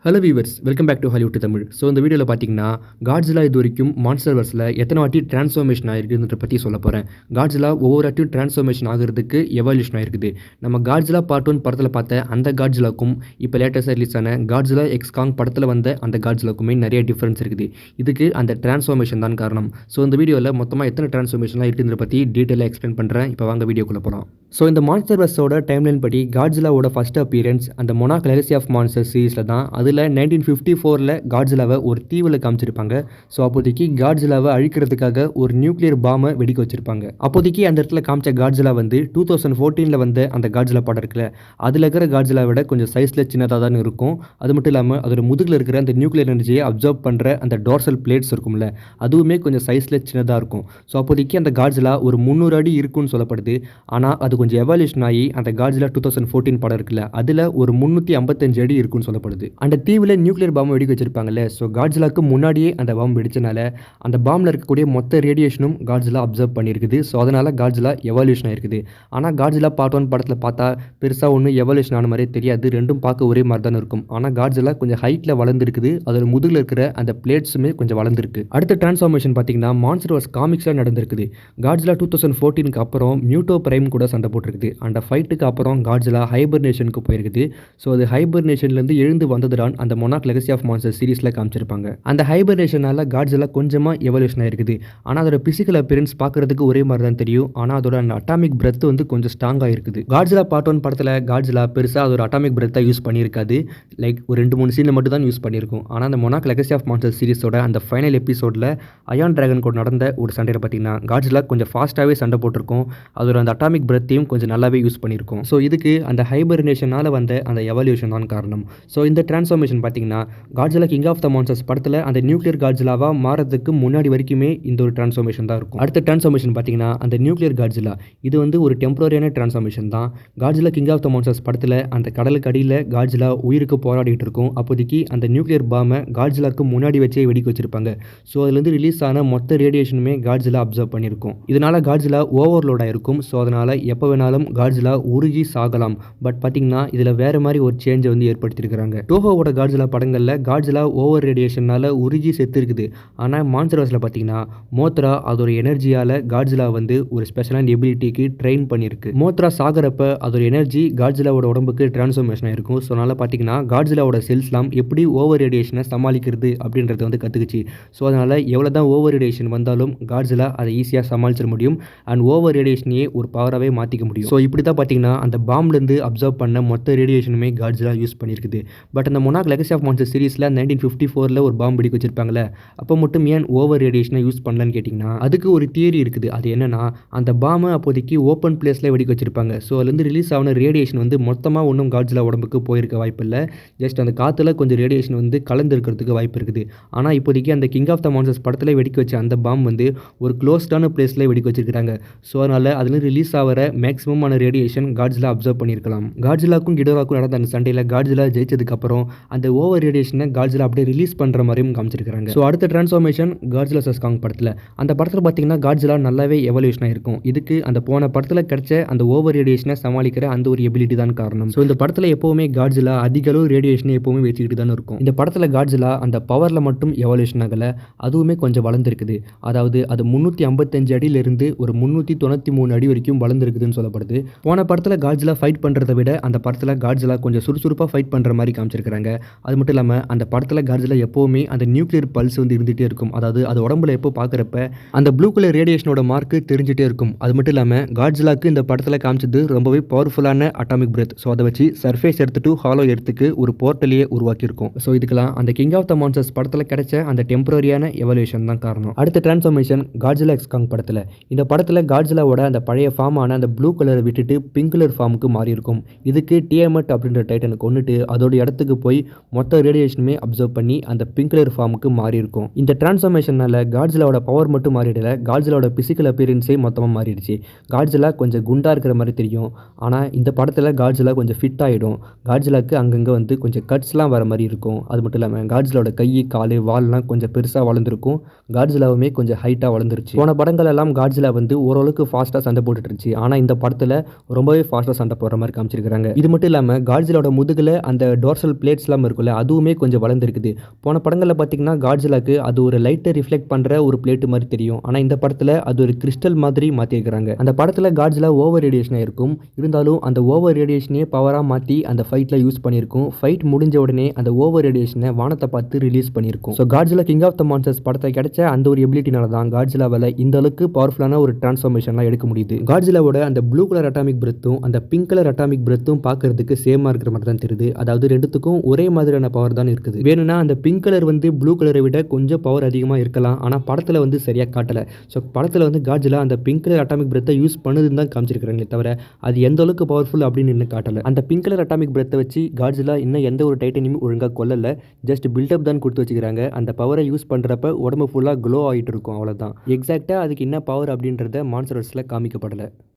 Hello viewers, welcome back to Hollywood Tamil. So இந்த வீடியோவில் பார்த்தீங்கன்னா காட்ஸிலா இது வரைக்கும் மான்ஸ்டர்வர்ஸில் எத்தனை வாட்டி ட்ரான்ஸ்ஃபார்மேஷன் ஆகிருக்குன்றத பற்றி சொல்ல போகிறேன். காட்ஸிலா ஒவ்வொரு வாட்டியும் ட்ரான்ஸ்ஃபார்மேஷன் ஆகிறதுக்கு எவல்யூஷன் ஆகிருக்குது. நம்ம காட்ஸிலா பார்ட் 1 படத்தில் பார்த்த அந்த காட்ஸிலாக்கும் இப்போ லேட்டஸ்ட்டாக ரிலீஸ் ஆன காட்ஸிலா எக்ஸ் காங் படத்தில் வந்த அந்த காட்ஸிலாக்குமே நிறைய டிஃப்ரென்ஸ் இருக்குது. இதுக்கு அந்த ட்ரான்ஸ்ஃபார்மேஷன் தான் காரணம். ஸோ இந்த வீடியோவில் மொத்தமாக எத்தனை ட்ரான்ஸ்ஃபார்மேஷன்லாம் இருக்குன்றத பற்றி டீட்டெயிலாக எக்ஸ்பிளைன் பண்ணுறேன். இப்போ வாங்க வீடியோக்குள்ளே போகலாம். ஸோ இந்த மான்ஸ்டர்வர்ஸோட டைம்லைன் படி காட்ஸிலாவோட ஃபர்ஸ்ட் அப்பியரன்ஸ் அந்த மொனார்க் லெகசி ஆஃப் மான்ஸ்டர்ஸ் சீரிஸில் தான். அதில் 1954 காட்ஸிலாவை ஒரு தீவில் காமிச்சிருப்பாங்க. ஸோ அப்போதைக்கு காட்ஸிலாவை அழிக்கிறதுக்காக ஒரு நியூக்ளியர் பாமை வெடிக்க வச்சிருப்பாங்க. அப்போதைக்கு அந்த இடத்துல காமிச்ச காட்ஸிலா வந்து 2014 வந்த அந்த காட்ஸிலா படம் இருக்குல்ல, அதில் இருக்கிற காட்ஸிலா விட கொஞ்சம் சைஸில் சின்னதாக தான் இருக்கும். அது மட்டும் இல்லாமல் அதோட முதுகில் இருக்கிற அந்த நியூக்ளியர் எனர்ஜியை அப்சர்வ் பண்ணுற அந்த டார்சல் பிளேட்ஸ் இருக்கும்ல, அதுவுமே கொஞ்சம் சைஸில் சின்னதாக இருக்கும். ஸோ அப்போதைக்கு அந்த காட்ஸிலா ஒரு 300 அடி இருக்குன்னு சொல்லப்படுது. ஆனால் அது கொஞ்சம் எவால்யூஷன் ஆகி அந்த காட்ஸிலா 2014 படம் இருக்குல்ல, அதில் ஒரு 355 அடி இருக்குன்னு சொல்லப்படுது. அந்த தீவில் நியூக்ளியர் பாம்பு வெடிக்க வச்சிருப்பாங்கல்ல, ஸோ காட்ஸிலாக்கு முன்னாடியே அந்த பாம்பு வெடிச்சனால அந்த பாம்பில் இருக்கக்கூடிய மொத்த ரேடியேஷனும் காட்ஸிலா அப்சர்வ் பண்ணியிருக்குது. ஸோ அதனால் காட்ஸிலா எவால்யூஷன் ஆயிருக்குது. ஆனால் காட்ஸிலா பார்ட் 1 படத்தில் பார்த்தா பெருசாக ஒன்றும் எவால்யூஷன் ஆன மாதிரியே தெரியாது. ரெண்டும் பார்க்க ஒரே மாதிரி தான் இருக்கும். ஆனால் காட்ஸிலா கொஞ்சம் ஹைட்டில் வளர்ந்துருக்குது. அதோட முதுகில் இருக்கிற அந்த பிளேட்ஸுமே கொஞ்சம் வளர்ந்துருக்கு. அடுத்த டிரான்ஸ்ஃபார்மேஷன் பார்த்தீங்கன்னா மான்ஸ்டர்வர்ஸ் காமிக்ஸில் நடந்திருக்குது. காட்ஸிலா 2014 அப்புறம் மியூட்டோ பிரைம் கூட சண்டை போட்டிருக்குது. அந்த ஃபைட்டுக்கு அப்புறம் காட்ஸிலா ஹைபர்னேஷனுக்கு போயிருக்குது. ஸோ அது ஹைபர்னேஷன்லேருந்து எழுந்து வந்ததுதான் அந்த மொனார்க் லெகசி ஆஃப் மான்ஸ்டர் சீரிஸில் காமிச்சிருப்பாங்க. அந்த ஹைபர்னேஷனால காட்ஸிலா கொஞ்சமாக எவல்யூஷன் ஆயிருக்குது. ஆனால் அதோட பிசிக்கல் அப்பியரன்ஸ் பார்க்கறதுக்கு ஒரே மாதிரி தான் தெரியும். ஆனால் அதோட அந்த அட்டாமிக் பிரெத் வந்து கொஞ்சம் ஸ்ட்ராங்காக இருக்குது. காட்ஸிலா பார்ட் 1 படத்தில் காட்ஸிலா பெருசாக அதோட அட்டாமிக் பிரெத்தை யூஸ் பண்ணியிருக்காது. லைக் ஒரு 2-3 சீனில் மட்டும் தான் யூஸ் பண்ணியிருக்கும். ஆனால் அந்த மொனார்க் லெகசி ஆஃப் மான்ஸ்டர் சீரிஸோட அந்த ஃபைனல் எபிசோடில் அயான் டிராகன் கூட நடந்த ஒரு சண்டையில் பார்த்தீங்கன்னா காட்ஸிலா கொஞ்சம் ஃபாஸ்ட்டாகவே சண்டை போட்டிருக்கும். அதோட அந்த அட்டாமிக் பிரெத்தையும் கொஞ்சம் நல்லாவே யூஸ் பண்ணியிருக்கும். ஸோ இதுக்கு அந்த ஹைபர்னேஷனால் வந்த அந்த எவல்யூஷன் தான் காரணம். ஸோ இந்த டிரான்ஸ்ஃபார்மேஷன் பார்த்தீங்கன்னா Godzilla king of the monsters படத்தில் அந்த நியூக்ளியர் காட்ஸிலாவாக மாறதுக்கு முன்னாடி வரைக்குமே இந்த ஒரு டிரான்ஸ்ஃபார்மேஷன் தான் இருக்கும். அடுத்த டிரான்ஸ்ஃபார்மேஷன் பார்த்தீங்கன்னா அந்த நியூக்ளியர் காட்ஸிலா இது வந்து ஒரு டெம்பரரியான டிரான்ஸ்ஃபார்மேஷன் தான். Godzilla king of the monsters படத்தில் அந்த கடலுக்கு அடியில் காட்ஸிலா உயிருக்கு போராடிட்டு இருக்கும். அப்போதைக்கு அந்த நியூக்ளியர் பாமை காட்ஸிலாக்கு முன்னாடி வச்சே வெடிக்க வச்சிருப்பாங்க. ஸோ அதுலேருந்து ரிலீஸ் ஆன மொத்த ரேடியேஷனுமே காட்ஸிலா அப்சர்வ் பண்ணியிருக்கும். இதனால் காட்ஸிலா ஓவர்லோட் ஆயிருக்கும். ஸோ அதனால் எப்போ வேணாலும் காட்ஸிலா உருகி சாகலாம். பட் பார்த்தீங்கன்னா இதில் வேறு மாதிரி ஒரு சேஞ்சை வந்து ஏற்படுத்தியிருக்கிறாங்க. டோஹோவோட காட்ஸிலா படங்களில் காட்ஸிலா ஓவர் ரேடியேஷனால் உருகி செத்து இருக்குது. ஆனால் மான்ஸ்டர்வர்ஸில் பார்த்தீங்கன்னா மோத்ரா அதோட எனர்ஜியால் காட்ஸிலா வந்து ஒரு ஸ்பெஷலான எபிலிட்டிக்கு ட்ரெயின் பண்ணியிருக்கு. மோத்ரா சாகிறப்ப அதோட எனர்ஜி காட்ஸிலாவோட உடம்புக்கு டிரான்ஸ்ஃபார்மேஷன் ஆயிருக்கும். ஸோ அதனால் பார்த்தீங்கன்னா காட்ஸிலாவோட செல்ஸ்லாம் எப்படி ஓவர் ரேடியேஷனை சமாளிக்கிறது அப்படின்றத வந்து கற்றுக்குச்சு. ஸோ அதனால் எவ்வளோ தான் ஓவர் ரேடியேஷன் வந்தாலும் காட்ஸிலா அதை ஈஸியாக சமாளிச்சிட முடியும். அண்ட் ஓவர் ரேடியேஷனையே ஒரு பவராகவே மாற்றிக்க முடியும். ஸோ இப்படி தான் பார்த்தீங்கன்னா அந்த பாம்லேருந்து அப்சர்வ் பண்ண மொத்த ரேடியேஷனுமே காட்ஸிலா யூஸ் பண்ணியிருக்குது. பட் அந்த மொனார்க் லெகசி ஆஃப் மான்ஸ்டர் சீரிஸில் 1954 ஒரு பாம்பு வெடிக்க வச்சிருப்பாங்களே, அப்போ மட்டும் ஏன் ஓவர் ரேடியேஷனை யூஸ் பண்ணலன்னு கேட்டிங்கன்னா அதுக்கு ஒரு தியரி இருக்குது. அது என்னன்னா அந்த பாம்பை அப்போதைக்கு ஓப்பன் பிளேஸில் வெடிக்க வச்சிருப்பாங்க. ஸோ அதுலேருந்து ரிலீஸ் ஆன ரேடியேஷன் வந்து மொத்தமாக ஒன்றும் காட்ஸிலா உடம்புக்கு போயிருக்க வாய்ப்பு இல்லை. ஜஸ்ட் அந்த காற்றுல கொஞ்சம் ரேடியேஷன் வந்து கலந்து இருக்கிறதுக்கு வாய்ப்பு இருக்குது. ஆனால் இப்போதைக்கு அந்த கிங் ஆஃப் த மான்ஸ்டர்ஸ் படத்தில் வெடிக்க வச்ச அந்த பாம்பு வந்து ஒரு க்ளோஸ்டான பிளேஸில் வெடிக்க வச்சிருக்காங்க. ஸோ அதனால் அதுலேருந்து ரிலீஸ் ஆகிற மேக்ஸிமமான ரேடியேஷன் காட்ஸிலா அப்சர்வ் பண்ணியிருக்கலாம். காட்ஸிலாக்கும் கிடோராக்கும் நடந்த அந்த சண்டையில் காட்ஸிலா ஜெயிச்சதுக்கப்புறம் அந்த ஓவர் ரேடியேஷனை காட்ஸிலா அப்படியே ரிலீஸ் பண்ணுற மாதிரியும் காமிச்சிருக்காங்க. ஸோ அடுத்த டிரான்ஸ்ஃபார்மேஷன் காட்ஸிலா vs காங் படத்தில். அந்த படத்தில் பார்த்தீங்கன்னா காட்ஸிலா நல்லாவே எவல்யூஷன் ஆயிருக்கும். இதுக்கு அந்த போன படத்தில் கிடைச்ச அந்த ஓவர் ரேடியேஷனை சமாளிக்கிற அந்த ஒரு எபிலிட்டி தான் காரணம். ஸோ இந்த படத்தில் எப்போவுமே காட்ஸிலா அதிக அளவு ரேடியேஷனை எப்போவுமே வச்சுக்கிட்டு தான் இருக்கும். இந்த படத்தில் காட்ஸிலா அந்த பவரில் மட்டும் எவல்யூஷன் ஆகலை, அதுவுமே கொஞ்சம் வளர்ந்துருக்குது. அதாவது அது 355 அடியிலிருந்து ஒரு 393 அடி வரைக்கும் வளர்ந்துருக்குதுன்னு சொல்லப்படுது. போன படத்தில் காட்ஸிலா ஃபைட் பண்ணுறதை விட அந்த படத்தில் காட்ஸிலா கொஞ்சம் சுறுசுறுப்பாக ஃபைட் பண்ணுற மாதிரி காமிச்சிருக்காங்க. அது மட்டும் இல்லாமல் அந்த படத்தில் காட்ஸிலா எப்போவுமே அந்த நியூக்ளியர் பல்ஸ் வந்து இருந்துகிட்டே இருக்கும். அதாவது அது உடம்புல எப்போ பார்க்குறப்ப அந்த ப்ளூ கலர் ரேடியேஷனோட மார்க்கு தெரிஞ்சுட்டே இருக்கும். அது மட்டும் இல்லாமல் காட்ஸிலாக்கு இந்த படத்தில் காமிச்சது ரொம்பவே பவர்ஃபுல்லான அட்டாமிக் பிரெத். ஸோ அதை வச்சு சர்ஃபேஸ் எடுத்துட்டு ஹாலோ எர்த்துக்கு ஒரு போர்ட்டலையே உருவாக்கியிருக்கும். ஸோ இதுக்கெல்லாம் அந்த கிங் ஆஃப் த மான்ஸ்டர்ஸ் படத்தில் கிடைச்ச அந்த டெம்பரரியான எவல்யூஷன் தான் காரணம். அடுத்த டிரான்ஸ்ஃபார்மேஷன் காட்ஸிலா எக்ஸ் காங் படத்தில். இந்த படத்தில் காட்ஸிலாவோட அந்த பழைய ஃபார்மான அந்த ப்ளூ கலரை விட்டுட்டு பிங்க் கலர் ஃபார்முக்கு மாறி இருக்கும். இதுக்கு டிஎம்எட் அப்படின்ற டைட்டனை கொண்டுட்டு அதோட இடத்துக்கு போய் மொத்த ரேடியேஷனுமே அப்சர்வ் பண்ணி அந்த பிங்க் கலர் ஃபார்முக்கு மாறி இருக்கும். இந்த டிரான்ஸ்ஃபார்மேஷனால காட்ஸிலாவோட பவர் மட்டும் மாறிடல, காட்ஸிலாவோட பிசிக்கல் அப்பியரன்ஸே மொத்தமாக மாறிடுச்சு. காட்ஸிலா கொஞ்சம் குண்டா இருக்கிற மாதிரி தெரியும். ஆனால் இந்த படத்தில் காட்ஸிலா கொஞ்சம் ஃபிட் ஆகிடும். காட்ஸிலாக்கு அங்கங்கே வந்து கொஞ்சம் கட்ஸ்லாம் வர மாதிரி இருக்கும். அது மட்டும் இல்லாமல் காட்ஸிலாவோட கை, கால், வால்லாம் கொஞ்சம் பெருசாக வளர்ந்துருக்கும். காட்ஸிலாவுமே கொஞ்சம் ஹைட்டாக வளர்ந்துருச்சு. போன படங்கள் எல்லாம் காட்ஸிலா வந்து ஓரளவுக்கு ஃபாஸ்ட்டாக சண்டை போட்டுட்டு இருந்துச்சு. ஆனால் அந்த படத்தில் ரொம்பவே ஃபாஸ்ட்டாக சண்டை போடுற மாதிரி காமிச்சிருக்காங்க. இது மட்டும் இல்லாமல் காட்ஜிலாவோட முதுகில் அந்த டோர்சல் பிளேட்ஸ்லாம் இருக்குல்ல, அதுவுமே கொஞ்சம் வளர்ந்துருக்குது. போன படங்களில் பார்த்தீங்கன்னா காட்ஜிலாக்கு அது ஒரு லைட்டை ரிஃப்ளெக்ட் பண்ணுற ஒரு பிளேட்டு மாதிரி தெரியும். ஆனால் இந்த படத்தில் அது ஒரு கிறிஸ்டல் மாதிரி மாற்றிருக்கிறாங்க. அந்த படத்தில் காட்ஜிலா ஓவர் ரேடியேஷனாக இருக்கும். இருந்தாலும் அந்த ஓவர் ரேடியேஷனே பவராக மாற்றி அந்த ஃபைட்டில் யூஸ் பண்ணியிருக்கும். ஃபைட் முடிஞ்ச உடனே அந்த ஓவர் ரேடியேஷனை வானத்தை பார்த்து ரிலீஸ் பண்ணியிருக்கும். So Godzilla king of the monsters படத்தை கிடைச்ச அந்த ஒரு எபிலிட்டினால தான் காட்ஜிலாவால் இந்த அளவுக்கு பவர்ஃபுல்லான ஒரு டிரான்ஸ்ஃபார்மேஷன்லாம் எடுக்க முடியுது. காட்ஜிலாவோட அந்த ப்ளூ கலர் அட்டாமிக் பிரெத்தும் அந்த பிங்க் கலர் அட்டாமிக் பிரெத்தும் பார்க்கறதுக்கு சேமாக இருக்கிற மாதிரி தான் தெரியுது. அதாவது ரெண்டுத்துக்கும் ஒரே மாதிரியான பவர் தான் இருக்குது. வேணும்னா அந்த பிங்க் கலர் வந்து ப்ளூ கலரை விட கொஞ்சம் பவர் அதிகமாக இருக்கலாம். ஆனால் படத்தில் வந்து சரியாக காட்டலை. ஸோ படத்தில் வந்து காட்ஜிலா அந்த பிங்க் கலர் அட்டாமிக் பிரெத்தை யூஸ் பண்ணுதுன்னு தான் காமிச்சிருக்காங்களே தவிர அது எந்த அளவுக்கு பவர்ஃபுல் அப்படின்னு இன்னும் காட்டலை. அந்த பிங்க் கலர் அட்டாமிக் பிரெத்தை வச்சு காட்ஜிலா இன்னும் எந்த ஒரு டைட்டனையும் ஒழுங்காக கொல்லலை. ஜஸ்ட் பில்டப் தான் கொடுத்து வச்சுக்கிறாங்க. அந்த பவரை யூஸ் பண்ணுறப்ப உடம்பு ஃபுல்லாக க்ளோ ஆகிட்டு இருக்கும், அவ்வளோதான். எக்ஸாக்டாக அதுக்கு என்ன பவர் அப்படின்றத மான்ஸ்டர்ஸில் காமிக்கப்படலை.